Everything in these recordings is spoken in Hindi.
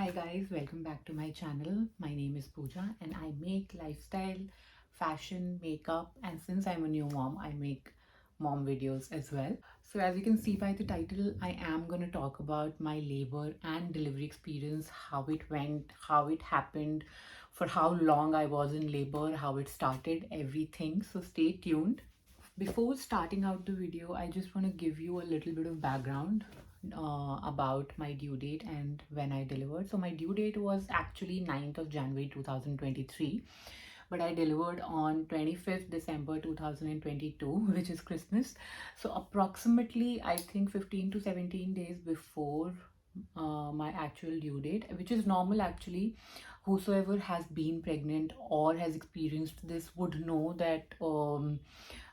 Hi guys, welcome back to my channel. My name is Pooja and I make lifestyle, fashion, makeup, and since I'm a new mom, I make mom videos as well. So as you can see by the title, I am going to talk about my labor and delivery experience, how it went, how it happened, for how long I was in labor, how it started, everything. So stay tuned. Before starting out the video, I just want to give you a little bit of background about my due date and when I delivered. So my due date was actually 9th of January 2023, but I delivered on 25th December 2022, which is Christmas. So approximately, I think 15 to 17 days before my actual due date, which is normal actually. Whosoever has been pregnant or has experienced this would know that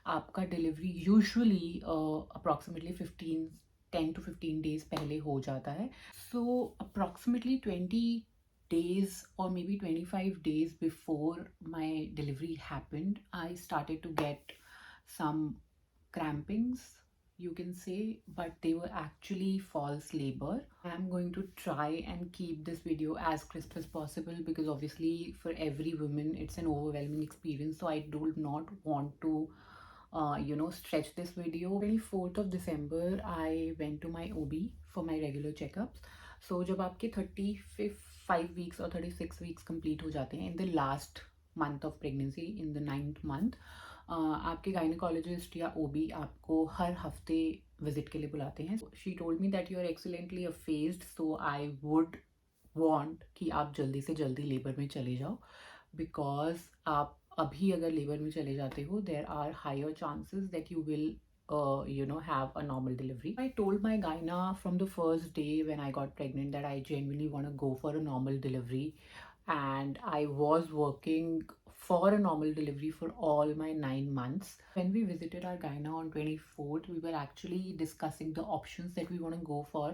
आपका delivery usually approximately 10 to 15 days पहले हो जाता है. So approximately 20 days or maybe 25 days before my delivery happened, I started to get some crampings, you can say, but they were actually false labor. I'm going to try and keep this video as crisp as possible because obviously for every woman it's an overwhelming experience, so I do not want to stretch this video. 24th of December I went to my OB for my regular checkups. So जब आपके 35 weeks or 36 weeks complete हो जाते हैं in the last month of pregnancy, in the 9th month, आपके गायनोकोलॉजिस्ट या ओबी आपको हर हफ्ते विजिट के लिए बुलाते हैं. She told me that you are excellently अफेज्ड, सो आई वुड वांट कि आप जल्दी से जल्दी लेबर में चले जाओ, बिकॉज आप अभी अगर लेबर में चले जाते हो there are higher chances that you will have a normal delivery. I told my gyna from the first day when I got pregnant that I genuinely want to go for a normal delivery, and I was working for a normal delivery for all my 9 months. When we visited our gyna on 24th, we were actually discussing the options that we want to go for,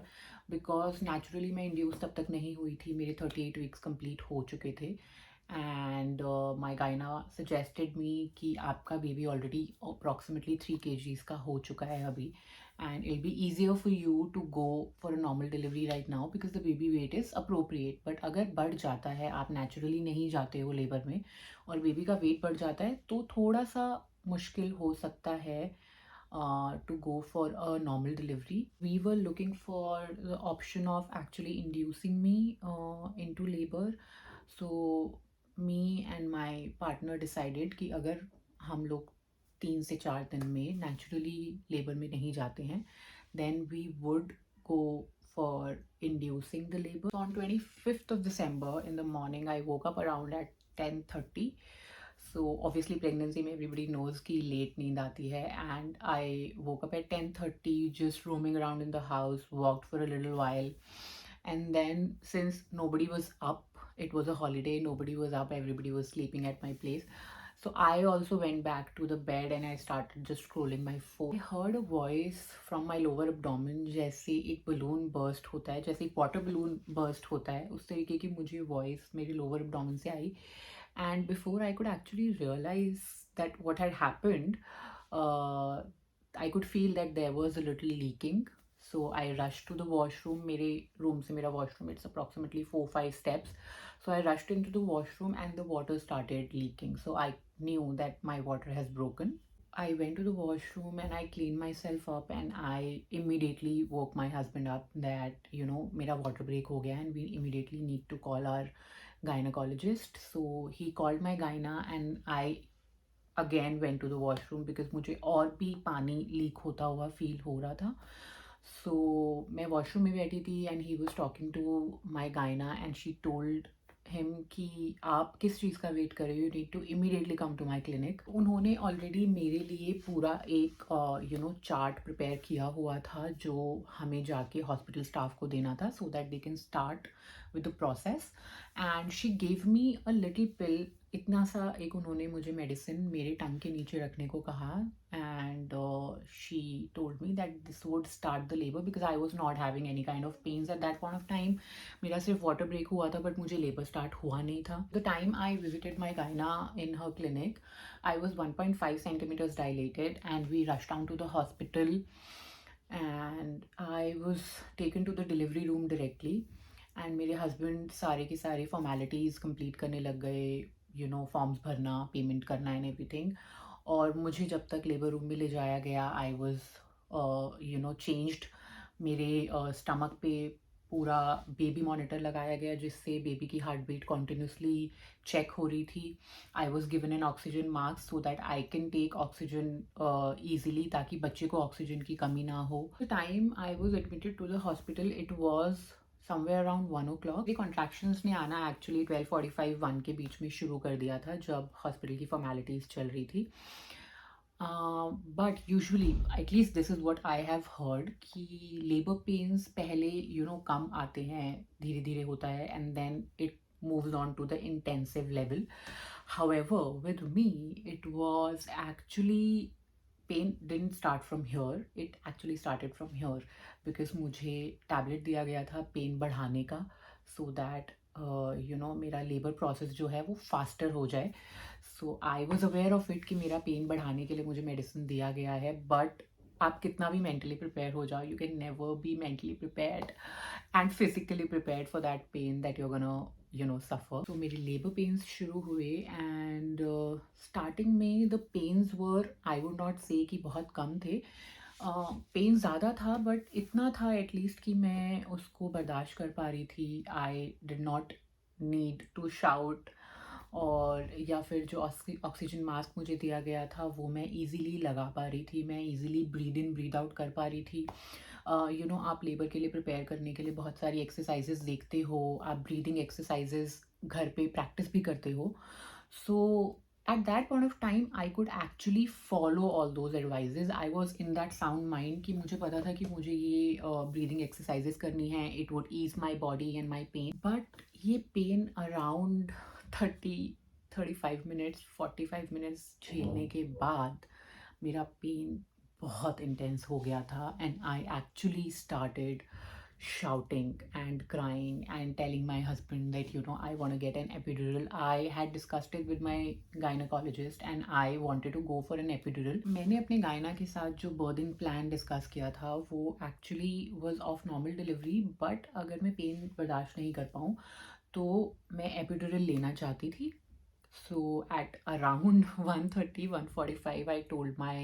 because naturally मैं induced तब तक नहीं हुई थी, मेरे 38 weeks complete हो चुके थे. And my gyna suggested me कि आपका baby already approximately 3 kgs का हो चुका है अभी, and it'll be easier for you to go for a normal delivery right now because the baby weight is appropriate. But अगर बढ़ जाता है, आप naturally नहीं जाते हो लेबर में और बेबी का वेट बढ़ जाता है, तो थोड़ा सा मुश्किल हो सकता है to go for a normal delivery. We were looking for the option of actually inducing me into labor. So me and my partner decided कि अगर हम लोग 3 से 4 दिन में naturally labor में नहीं जाते हैं, then we would go for inducing the labor. So on 25th of December in the morning, I woke up around at 10:30. So obviously pregnancy में everybody knows कि late नींद आती है, and I woke up at 10:30, just roaming around in the house, walked for a little while, and then since nobody was up, it was a holiday, nobody was up, everybody was sleeping at my place. So I also went back to the bed and I started just scrolling my phone. I heard a voice from my lower abdomen, जैसे एक balloon burst होता है, जैसे एक water balloon burst होता है, उस तरीके की मुझे voice मेरे lower abdomen से आई. And before I could actually realize that what had happened, uh, I could feel that there was a little leaking. So I rushed to the washroom. मेरे room से मेरा washroom, it's approximately 4-5 steps. So I rushed into the washroom and the water started leaking. So I knew that my water has broken. I went to the washroom and I cleaned myself up, and I immediately woke my husband up that मेरा water break हो गया and we immediately need to call our gynecologist. So he called my gyna and I again went to the washroom because मुझे और भी पानी लीक होता हुआ फील हो रहा था. So मैं वॉशरूम में बैठी थी and he was talking to my gyna and she told him कि आप किस चीज़ का वेट कर रहे हो, you need to immediately come to my clinic. उन्होंने ऑलरेडी मेरे लिए पूरा एक चार्ट प्रिपेयर किया हुआ था जो हमें जाके हॉस्पिटल स्टाफ को देना था, so that they can start with the process. And she gave me a little pill. इतना सा एक उन्होंने मुझे मेडिसिन मेरे टंग के नीचे रखने को कहा, and she told me that this would start the labour because I was not having any kind of pains at that point of time. मेरा सिर्फ वाटर ब्रेक हुआ था बट मुझे लेबर स्टार्ट हुआ नहीं था. The time I visited my gynae in her clinic, I was 1.5 centimeters dilated and we rushed down to the hospital and I was taken to the delivery room directly. And मेरे हस्बैंड सारे के सारे फॉर्मेलिटीज़ कंप्लीट करने लग गए, फॉर्म्स भरना, पेमेंट करना एंड एवरीथिंग। और मुझे जब तक लेबर रूम में ले जाया गया, आई वॉज चेंज्ड। मेरे स्टमक पे पूरा बेबी मॉनिटर लगाया गया, जिससे बेबी की हार्ट बीट कॉन्टिन्यूसली चेक हो रही थी। I was given an oxygen mask so that I can take oxygen easily, ताकि बच्चे को ऑक्सीजन की कमी ना हो। The time I was admitted to the hospital, it was somewhere around 1 o'clock। ये कॉन्ट्रैक्शंस ने आना एक्चुअली 12:45 1 के बीच में शुरू कर दिया था, जब हॉस्पिटल की फॉर्मेलिटीज़ चल रही थी। But usually, at least this is what I have heard, कि लेबर पेन्स पहले कम आते हैं, धीरे धीरे होता है, and then it moves on to the intensive level. However, with me, it was actually, pain didn't start from here, it actually started from here, because मुझे टैबलेट दिया गया था पेन बढ़ाने का, so that मेरा लेबर प्रोसेस जो है वो फास्टर हो जाए। So I was aware of it कि मेरा पेन बढ़ाने के लिए मुझे मेडिसिन दिया गया है, बट आप कितना भी मेंटली प्रिपेयर हो जाओ, you can never be mentally prepared and physically prepared for that pain that you're gonna suffer. तो मेरे लेबर पेन्स शुरू हुए, एंड स्टार्टिंग में the pains were, I would not say कि बहुत कम थे। पेन ज़्यादा था, बट इतना था एटलीस्ट कि मैं उसको बर्दाश्त कर पा रही थी। I did not need to shout, और या फिर जो ऑक्सीजन मास्क मुझे दिया गया था वो मैं इजीली लगा पा रही थी, मैं easily breathe in breathe out कर पा रही थी। आप लेबर के लिए प्रिपेयर करने के लिए बहुत सारी एक्सरसाइजेस देखते हो, आप ब्रीदिंग एक्सरसाइजेस घर पे प्रैक्टिस भी करते हो। सो at that point of time I could actually follow all those advices. I was in that sound mind कि मुझे पता था कि मुझे ये breathing exercises करनी है, it would ease my body and my pain. But ये pain around 35 minutes 45 minutes झेलने के बाद मेरा पेन बहुत इंटेंस हो गया था, and I actually started shouting and crying and telling my husband that I want to get an epidural. I had discussed it with my gynecologist and I wanted to go for an epidural. मैंने अपने गायना के साथ जो बर्थिंग प्लान डिस्कस किया था वो actually was of normal delivery, but अगर मैं पेन बर्दाश्त नहीं कर पाऊँ तो मैं एपिड्यूरल लेना चाहती थी। So at around 1:30 1:45 I told my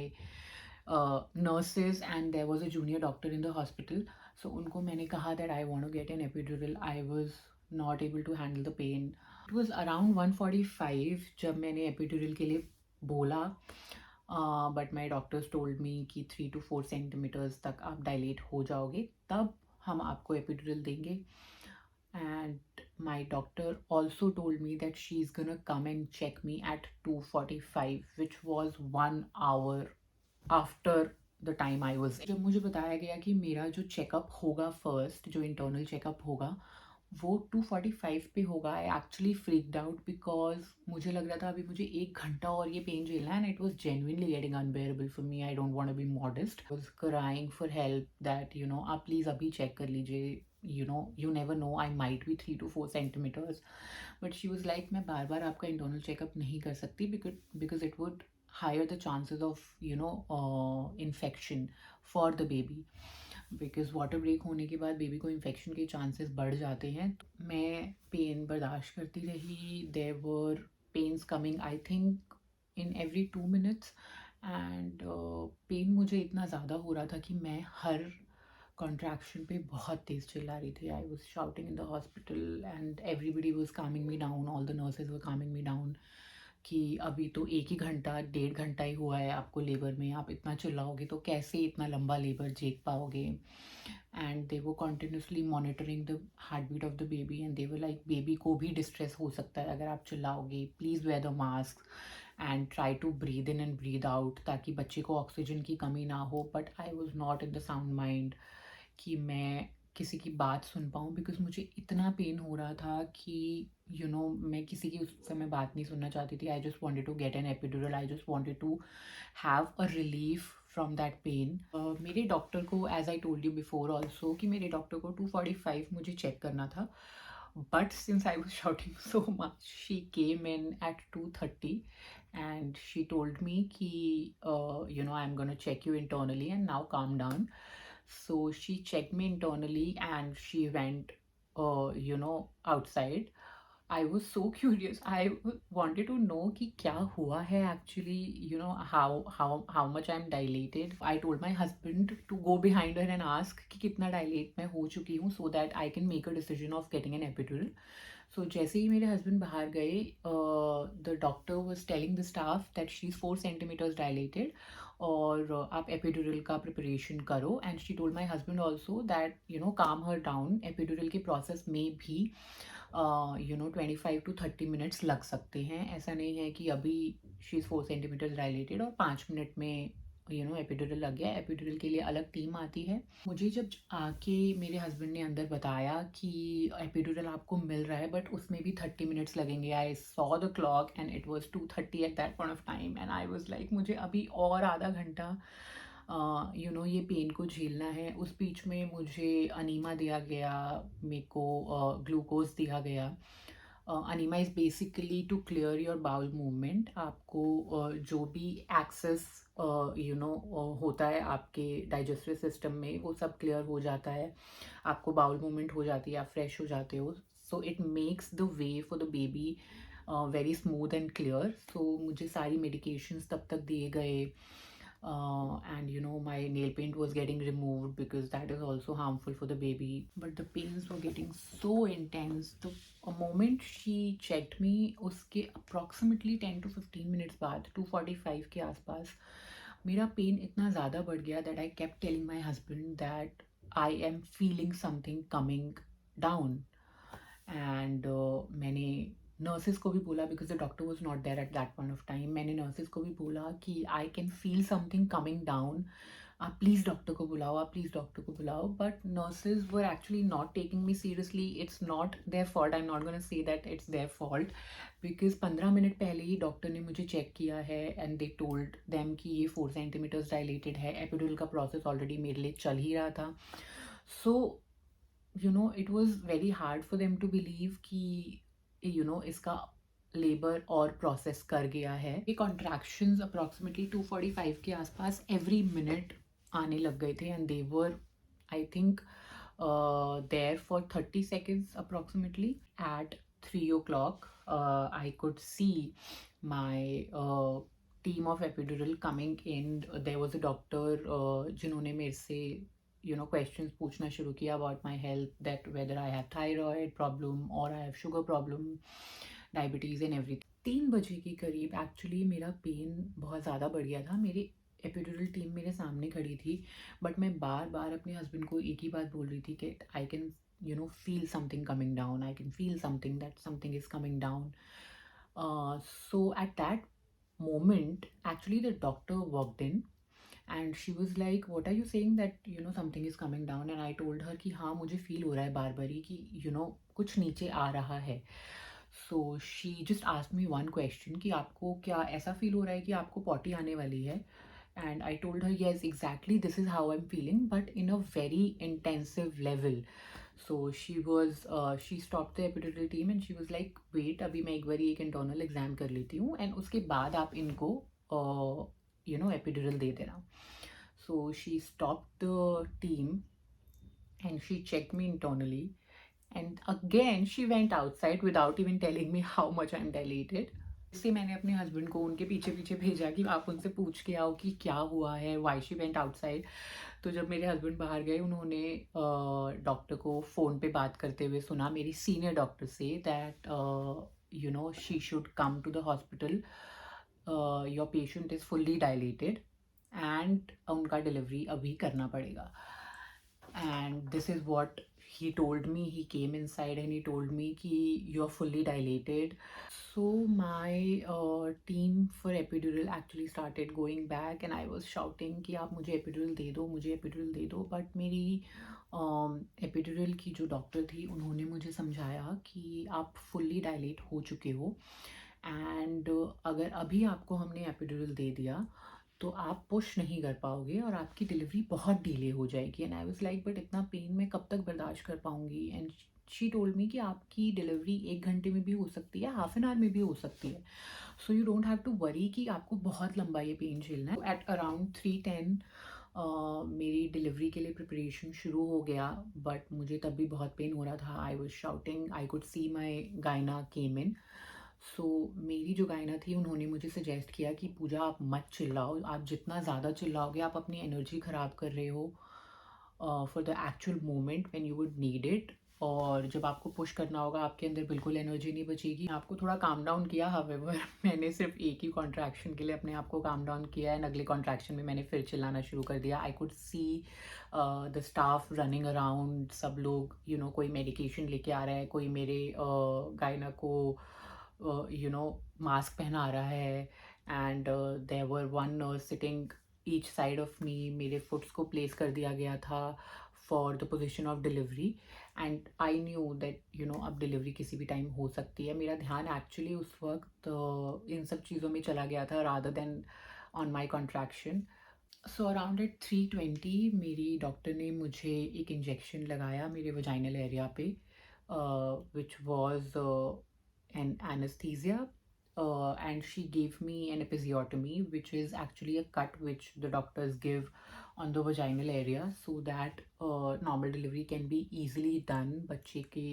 nurses, and there was a junior doctor in the hospital. So उनको मैंने कहा that I want to get an epidural. I was not able to handle the pain. It was around 1:45 जब मैंने epidural के लिए बोला, but my doctors told me कि 3 to 4 centimeters तक आप dilate हो जाओगे, तब हम आपको epidural देंगे। And my doctor also told me that she's gonna come and check me at 2:45, which was 1 hour after the time I was. जब मुझे बताया गया कि मेरा जो चेकअप होगा, फर्स्ट जो इंटरनल चेकअप होगा वो 2:45 पे होगा, I actually freaked out, because मुझे लग रहा था अभी मुझे 1 घंटा और ये पेन झेलना है, and it was genuinely getting unbearable for me. I don't want to be modest, was crying for help that आप प्लीज़ अभी चेक कर लीजिए, you never know, I might be 3 to 4 centimeters. But she was like, मैं बार बार आपका इंटरनल चेकअप नहीं कर सकती, because it would higher the chances of infection for the baby, because water break होने के बाद बेबी को इन्फेक्शन के चांसेस बढ़ जाते हैं। तो मैं पेन बर्दाश्त करती रही, there were pains coming I think in every 2 minutes, and pain मुझे इतना ज़्यादा हो रहा था कि मैं हर कॉन्ट्रैक्शन पे बहुत तेज़ चिल्ला रही थी। I was shouting in the hospital and everybody was Kameng me down, all the nurses were Kameng me down, कि अभी तो 1 ही घंटा 1.5 घंटा ही हुआ है आपको लेबर में, आप इतना चिल्लाओगे तो कैसे इतना लंबा लेबर झेल पाओगे। एंड दे वो continuously monitoring the heart beat of the baby, and they वो लाइक, बेबी को भी डिस्ट्रेस हो सकता है अगर आप चिल्लाओगे, please wear the mask and try to breathe in and breathe out, ताकि बच्चे को ऑक्सीजन की कमी ना हो। But I was not in the sound mind कि मैं किसी की बात सुन पाऊँ, बिकॉज मुझे इतना पेन हो रहा था कि मैं किसी की उस समय बात नहीं सुनना चाहती थी। I just wanted to get an epidural, I just wanted to have a relief from that pain. मेरे डॉक्टर को, as I told you before also, कि मेरे डॉक्टर को 2:45 मुझे चेक करना था, but since I was shouting so much she came in at 2:30 and she told me ki I'm going to check you internally and now calm down. So she checked me internally and she went outside. I was so curious. Wanted to know कि क्या हुआ है actually, how much I'm dilated. I told my husband to go behind her and ask कि कितना dilate मैं हो चुकी हूँ, so that I can make a decision of getting an epidural. So जैसे ही मेरे husband बाहर गए, the doctor was telling the staff that she's 4 centimeters dilated और आप epidural का preparation करो. And she told my husband also that calm her down. Epidural के process में भी 25 to 30 minutes लग सकते हैं. ऐसा नहीं है कि अभी शी इज़ 4 सेंटीमीटर डायलेटेड और 5 मिनट में एपिड्यूरल लग गया. एपिड्यूरल के लिए अलग टीम आती है. मुझे जब आके मेरे हस्बैंड ने अंदर बताया कि एपिड्यूरल आपको मिल रहा है बट उसमें भी 30 मिनट्स लगेंगे, I saw the clock and it was 2:30 eight that point of time and I was like मुझे अभी और आधा घंटा ये पेन को झेलना है. उस बीच में मुझे अनीमा दिया गया, मेरे को ग्लूकोज दिया गया. Enema is basically to clear your bowel movement. आपको जो भी एक्सेस होता है आपके डाइजेस्टिव सिस्टम में वो सब क्लियर हो जाता है. आपको बाउल मूवमेंट हो जाती है, आप फ्रेश हो जाते हो. So it makes the way for the baby very smooth and clear. So मुझे सारी मेडिकेशंस तब तक दिए गए. And my nail paint was getting removed because that is also harmful for the baby, but the pains were getting so intense. The moment she checked me, उसके approximately 10 to 15 minutes बाद 2:45 के आसपास मेरा पेन इतना ज़्यादा बढ़ गया that I kept telling my husband that I am feeling something coming down. And मैंने नर्सेस को भी बोला because the doctor was not there at that point of time. मैंने नर्सेस को भी बोला कि I can feel something coming down, आप प्लीज़ डॉक्टर को बुलाओ, आप प्लीज़ डॉक्टर को बुलाओ. But nurses were actually not taking me seriously. It's not their fault. I am not gonna say that it's their fault because 15 minute पहले ही डॉक्टर ने मुझे चेक किया है एंड दे टोल्ड देम कि ये 4 सेंटीमीटर्स डायलेटेड है. एपिड्यूरल का प्रोसेस ऑलरेडी मेरे लिए चल ही रहा था. सो it was very hard for them to believe कि इसका लेबर और प्रोसेस कर गया है. ये कॉन्ट्रैक्शंस अप्रॉक्सीमेटली 2:45 के आसपास एवरी मिनट आने लग गए थे and they were I think there for 30 seconds approximately. At 3 o'clock I could see my team of epidural coming in. There was a doctor जिन्होंने मेरे से questions पूछना शुरू किया about my health, that whether I have thyroid problem or I have sugar problem, diabetes and everything. 3 बजे के करीब एक्चुअली मेरा पेन बहुत ज़्यादा बढ़ गया था. मेरी एपिड्यूरल टीम मेरे सामने खड़ी थी बट मैं बार बार अपने हस्बैंड को एक ही बात बोल रही थी कि I can feel something coming down, I can feel something that something is coming down. So at that moment actually the doctor walked in and she was like, what are you saying that something is coming down? And I told her कि हाँ मुझे feel हो रहा है बार बारी कि कुछ नीचे आ रहा है. So she just asked me one question कि आपको क्या ऐसा feel हो रहा है कि आपको potty आने वाली है? And I told her yes, exactly this is how I'm feeling but in a very intensive level. So she stopped the epidural team and she was like wait अभी मैं एक बारी एक internal exam कर लेती हूँ and उसके बाद आप इनको epidural दे देना. So she stopped the team and she checked me internally and again she went outside without even telling me how much I'm dilated. इससे मैंने अपने हस्बैंड को उनके पीछे पीछे भेजा कि आप उनसे पूछ के आओ कि क्या हुआ है, वाई शी वेंट आउटसाइड. तो जब मेरे हस्बैंड बाहर गए उन्होंने डॉक्टर को फ़ोन पे बात करते हुए सुना मेरी सीनियर डॉक्टर से that she should come to the hospital, your patient is fully dilated and उनका डिलीवरी अभी करना पड़ेगा. And this is what he told me. He came inside and he told me कि you are fully dilated. So my team for epidural actually started going back and I was shouting कि आप मुझे epidural दे दो, मुझे epidural दे दो. But मेरी epidural की जो डॉक्टर थी उन्होंने मुझे समझाया कि आप fully dilate हो चुके हो and अगर अभी आपको हमने epidural दे दिया तो आप पुश नहीं कर पाओगे और आपकी डिलीवरी बहुत डिले हो जाएगी. And I was like but इतना पेन मैं कब तक बर्दाश्त कर पाऊँगी? एंड शी टोल्ड मी कि आपकी डिलीवरी 1 घंटे में भी हो सकती है, हाफ एन आवर में भी हो सकती है. So you don't have to worry कि आपको बहुत लंबा ये पेन झेलना है. एट अराउंड 3:10 मेरी डिलीवरी के लिए प्रिपरेशन शुरू हो गया, बट मुझे तब भी बहुत पेन हो रहा था। I was shouting, I could see my gynae came इन। सो मेरी जो गायना थी उन्होंने मुझे सजेस्ट किया कि पूजा आप मत चिल्लाओ, आप जितना ज़्यादा चिल्लाओगे आप अपनी एनर्जी ख़राब कर रहे हो for the actual moment when you would need it. और जब आपको पुश करना होगा आपके अंदर बिल्कुल एनर्जी नहीं बचेगी। आपको थोड़ा काम डाउन किया, हावेवर मैंने सिर्फ एक ही कॉन्ट्रैक्शन के लिए अपने आप को काम डाउन किया एंड अगले कॉन्ट्रैक्शन में मैंने फिर चिल्लाना शुरू कर दिया। आई could see the staff running around, सब लोग कोई मेडिकेशन लेके आ रहा है, कोई मेरे गायना को मास्क पहना रहा है। And there were one nurse sitting each side of me, मेरे फुट्स को प्लेस कर दिया गया था for the position of delivery. And I knew that अब डिलीवरी किसी भी टाइम हो सकती है। मेरा ध्यान एक्चुअली उस वक्त इन सब चीज़ों में चला गया था rather than on my contraction. So around at 3:20 मेरी डॉक्टर ने मुझे एक इंजेक्शन लगाया मेरे वजाइनल एरिया पे, which was an anaesthesia, and she gave me an episiotomy, which is actually a cut which the doctors give on the vaginal area so that normal delivery can be easily done। बच्चे के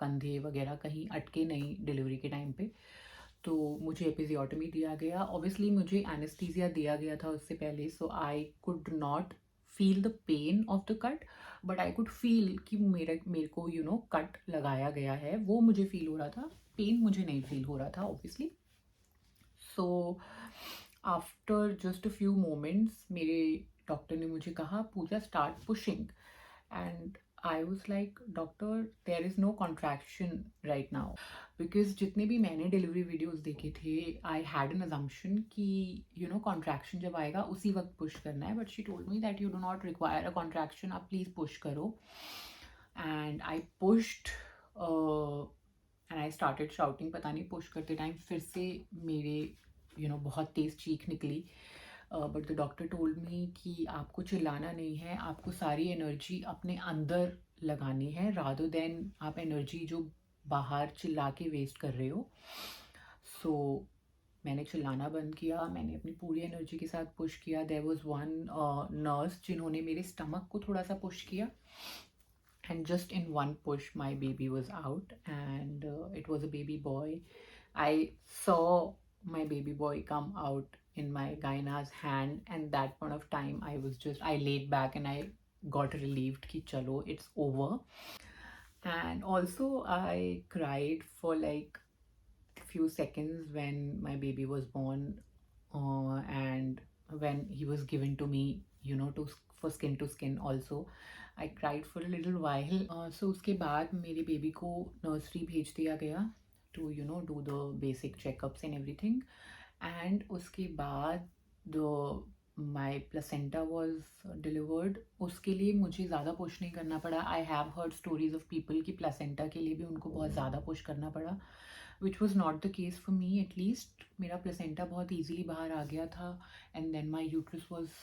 कंधे वगैरह कहीं अटके नहीं डिलीवरी के टाइम पे। तो मुझे एपिजियोटमी दिया गया। ऑब्वियसली मुझे एनेस्थीसिया दिया गया था उससे पहले, so I could not feel the pain of the cut, but I could feel कि मेरे को कट लगाया गया है, वो मुझे फील हो रहा था। पेन मुझे नहीं फील हो रहा था obviously. So after just a few moments मेरे डॉक्टर ने मुझे कहा Puja start pushing, and I was like doctor there is no contraction right now. Because जितने भी मैंने डिलीवरी वीडियोस देखे थे आई हैड एन अजम्पशन कि कॉन्ट्रैक्शन जब आएगा उसी वक्त पुश करना है, but she told me that you do not require a contraction, आप प्लीज़ पुश करो। And I pushed and I started shouting. पता नहीं पुश करते टाइम फिर से मेरे बहुत तेज़ चीख निकली, but the doctor told me कि आपको चिल्लाना नहीं है, आपको सारी एनर्जी अपने अंदर लगानी है रादर देन आप एनर्जी जो बाहर चिल्ला के वेस्ट कर रहे हो। सो मैंने चिल्लाना बंद किया, मैंने अपनी पूरी एनर्जी के साथ पुश किया। देयर वाज वन नर्स जिन्होंने मेरे स्टमक को थोड़ा सा पुश किया, and just in one push my baby was out, and it was a baby boy. I saw my baby boy come out in my gyna's hand, and that point of time I laid back and I got relieved ki chalo it's over. And also I cried for like a few seconds when my baby was born, and when he was given to me to for skin to skin also I cried for a little while। So उसके बाद मेरे बेबी को नर्सरी भेज दिया गया to do the basic checkups and everything। and उसके बाद the my placenta was delivered। उसके लिए मुझे ज़्यादा पुश नहीं करना पड़ा। I have heard stories of people कि placenta के लिए भी उनको बहुत ज़्यादा पुश करना पड़ा, which was not the case for me at least। मेरा placenta बहुत easily बाहर आ गया था, and then my uterus was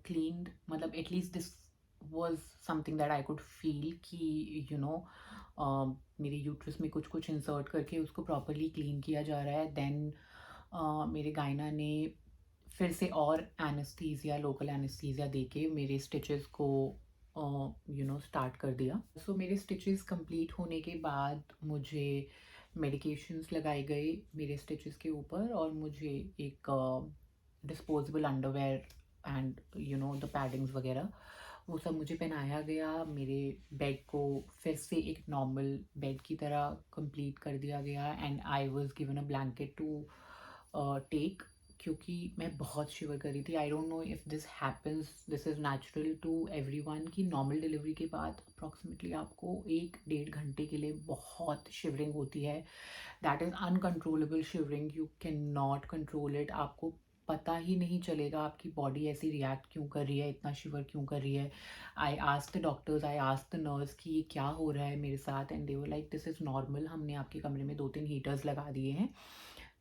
cleaned। मतलब at least this was something that I could feel कि मेरे यूट्रस में कुछ कुछ इंसर्ट करके उसको प्रॉपरली क्लीन किया जा रहा है। देन मेरे गायना ने फिर से और एनेस्थीसिया, लोकल एनेस्थीसिया देके मेरे स्टिचेस को स्टार्ट कर दिया। सो मेरे स्टिचेस कंप्लीट होने के बाद मुझे मेडिकेशंस लगाए गए मेरे स्टिचेस के ऊपर, और मुझे एक disposable underwear and the paddings वगैरह वो सब मुझे पहनाया गया। मेरे बेड को फिर से एक नॉर्मल बेड की तरह कंप्लीट कर दिया गया, and I was given a blanket to take, क्योंकि मैं बहुत शिवर कर रही थी। I don't know if this happens, this is natural to everyone कि नॉर्मल डिलीवरी के बाद अप्रॉक्सीमेटली आपको 1-1.5 घंटे के लिए बहुत शिवरिंग होती है। That is uncontrollable shivering, you can not control it. आपको पता ही नहीं चलेगा आपकी बॉडी ऐसी रिएक्ट क्यों कर रही है, इतना शिवर क्यों कर रही है। I asked the doctors, I asked the nurse कि ये क्या हो रहा है मेरे साथ, and they were like this is normal, हमने आपके कमरे में 2-3 हीटर्स लगा दिए हैं,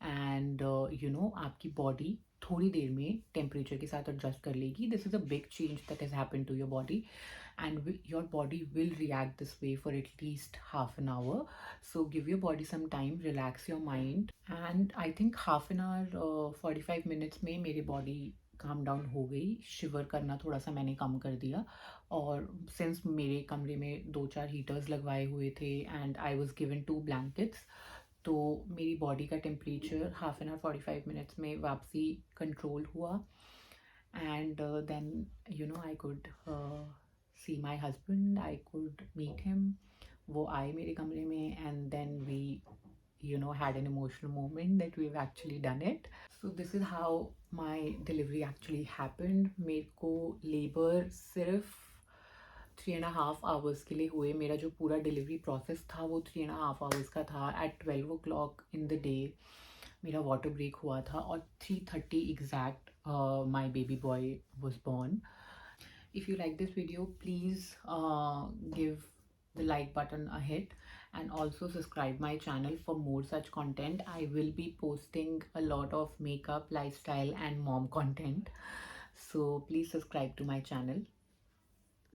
एंड आपकी बॉडी थोड़ी देर में टेम्परेचर के साथ एडजस्ट कर लेगी। This is a big change that has happened to your body, and your body will react this way for at least half an hour। So give your body some time, relax your mind, and I think half an hour 45 minutes में मेरी body काम डाउन हो गई, शिवर करना थोड़ा सा मैंने कम कर दिया। और सिंस मेरे कमरे में 2-4 हीटर्स लगवाए हुए थे and I was given 2 blankets, तो मेरी बॉडी का temperature half an hour 45 minutes में वापसी कंट्रोल हुआ। And then I could see my husband, I could meet him. वो आए मेरे कमरे में and then we had an emotional moment that we've actually done it. So this is how my delivery actually happened. मेरे को लेबर सिर्फ 3.5 hours के लिए हुए। मेरा जो पूरा डिलीवरी प्रोसेस था वो 3.5 hours का था। At 12 o'clock in the day मेरा वाटर ब्रेक हुआ था और 3:30 exact my baby boy was born. If you like this video, please give the like button a hit and also subscribe my channel for more such content. I will be posting a lot of makeup, lifestyle and mom content, so please subscribe to my channel.